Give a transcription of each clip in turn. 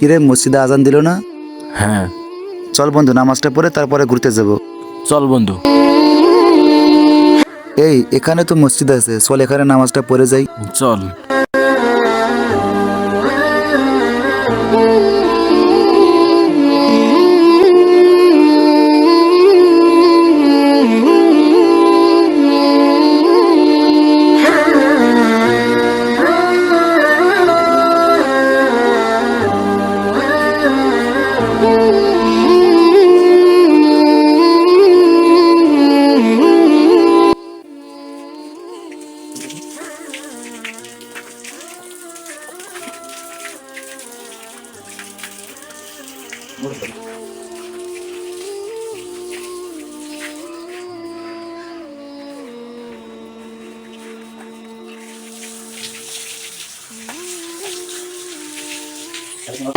কিরে মসজিদে আজান দিল না? হ্যাঁ চল বন্ধু নামাজটা পড়ে তারপরে ঘুরতে যাব। চল বন্ধু। এই এখানে তো মসজিদ আছে, চল এখানে নামাজটা পড়ে যাই। চল।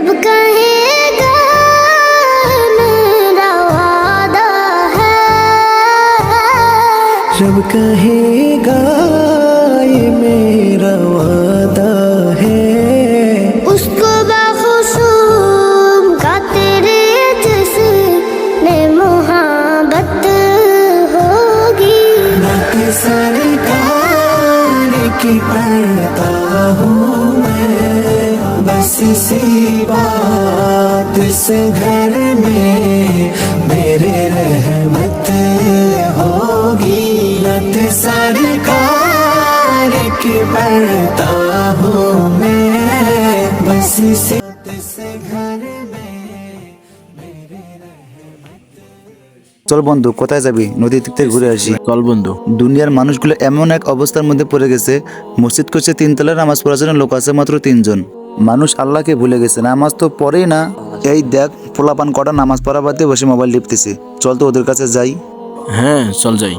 अब कहेगा मेरा वादा है, रब कहेगा ये मेरा वादा है, उसको बाखुशूम का तेरे जिसने मोहब्बत होगी। रात सरकार की पढ़ता हूँ मैं, बस इसी बात से घर में मेरे रहमत होगी। रात सरकार की पढ़ता हूँ मैं, बस इसी बात से घर में मेरे চল বন্ধু কোথায় যাবি? নদীর দিক থেকে ঘুরে আসি। চল বন্ধু। দুনিয়ার মানুষগুলো এমন এক অবস্থার মধ্যে পড়ে গেছে, মসজিদ করছে তিনতলা, নামাজ পড়ার জন্য লোক আছে মাত্র 3 জন। মানুষ আল্লাহকে ভুলে গেছে, নামাজ তো পড়েই না। এই দেখ পোলাপান কটা নামাজ পড়া বাদ দিয়ে বসে মোবাইল টিপতেছে। চল তো ওদের কাছে যাই। হ্যাঁ চল যাই।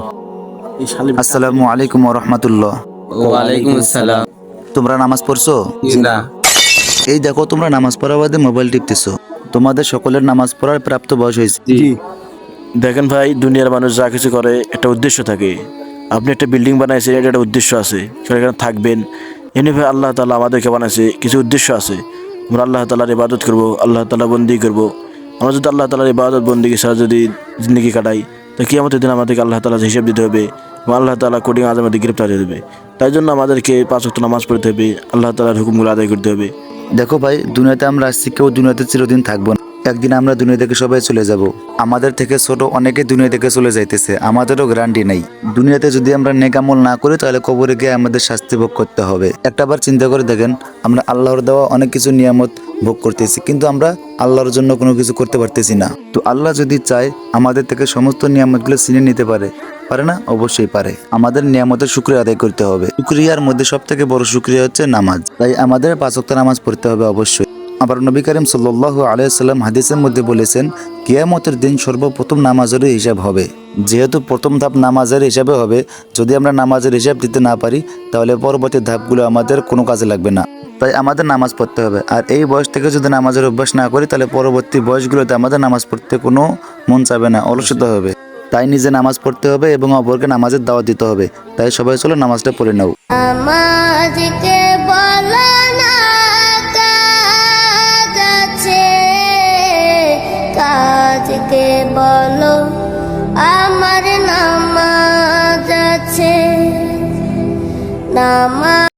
আসসালামু আলাইকুম ওয়া রাহমাতুল্লাহ। ওয়ালাইকুম আসসালাম। তোমরা নামাজ পড়ছো? না। এই দেখো তোমরা নামাজ পড়া বাদে মোবাইল টিপতেছো। তোমাদের সকলের নামাজ পড়ার প্রাপ্ত বয়স হয়েছে। দেখেন ভাই, দুনিয়ার মানুষ যা কিছু করে একটা উদ্দেশ্য থাকে। আপনি একটা বিল্ডিং বানাইছেন, এটা একটা উদ্দেশ্য আছে, সেখানে থাকবেন। এনে ভাই আল্লাহ তাআলা আমাদেরকে বানাইছে, কিছু উদ্দেশ্য আছে। আমরা আল্লাহ তাআলার ইবাদত করব, আল্লাহ তাআলা বন্দি করব। আমরা যদি আল্লাহ তাআলার ইবাদত বন্দিকে ছাড়া যদি জিন্দগি কাটাই, তো কিয়ামতের দিন আমাদেরকে আল্লাহ তাআলা হিসাব দিতে হবে এবং আল্লাহ তাআলা কোডিং আজমাতে গ্রেপ্তার হয়ে দেবে। তাই জন্য আমাদেরকে 5 ওয়াক্ত নামাজ পড়তে হবে, আল্লাহ তাআলার হুকুমগুলো আদায় করতে হবে। দেখো ভাই, দুনিয়াতে আমরা আসছি, কেউ দুনিয়াতে চিরদিন থাকবো না। একদিন আমরা দুনিয়া থেকে সবাই চলে যাব। আমাদের থেকে ছোট অনেকে দুনিয়া থেকে চলে যাইতেছে, আমাদেরও গ্যারান্টি নাই। দুনিয়াতে যদি আমরা নেক আমল না করি তাহলে কবরে গিয়ে আমাদের শাস্তি ভোগ করতে হবে। একটাবার চিন্তা করে দেখেন, আমরা আল্লাহর দেওয়া অনেক কিছু নিয়ামত ভোগ করতেছি, কিন্তু আমরা আল্লাহর জন্য কোনো কিছু করতে পারতেছি না। তো আল্লাহ যদি চায় আমাদের থেকে সমস্ত নিয়ামতগুলো ছিনিয়ে নিতে পারে না? অবশ্যই পারে। আমাদের নিয়ামতের শুকরিয়া আদায় করতে হবে। শুকরিয়ার মধ্যে সব থেকে বড় শুকরিয়া হচ্ছে নামাজ। তাই আমাদের 5 ওয়াক্ত নামাজ পড়তে হবে অবশ্যই। আবার নবী করিম সাল্লাল্লাহু আলাইহি সাল্লাম হাদিসের মধ্যে বলেছেন, কিয়ামতের দিন সর্বপ্রথম নামাজের হিসাব হবে। যেহেতু প্রথম ধাপ নামাজের হিসাবে হবে, যদি আমরা নামাজের হিসাব দিতে না পারি তাহলে পরবর্তী ধাপগুলো আমাদের কোনো কাজে লাগবে না। তাই আমাদের নামাজ পড়তে হবে। আর এই বয়স থেকে যদি নামাজের অভ্যাস না করি তাহলে পরবর্তী বয়সগুলোতে আমাদের নামাজ পড়তে কোনো মন চাবে না, অলসতা হবে। তাই নিজে নামাজ পড়তে হবে এবং অপরকে নামাজের দাওয়াত দিতে হবে। তাই সবাই চলো নামাজটা পড়ে নাও। নামাজকে বলো না কাজ আছে, কাজকে বলো আমার নামাজ আছে। নামাজ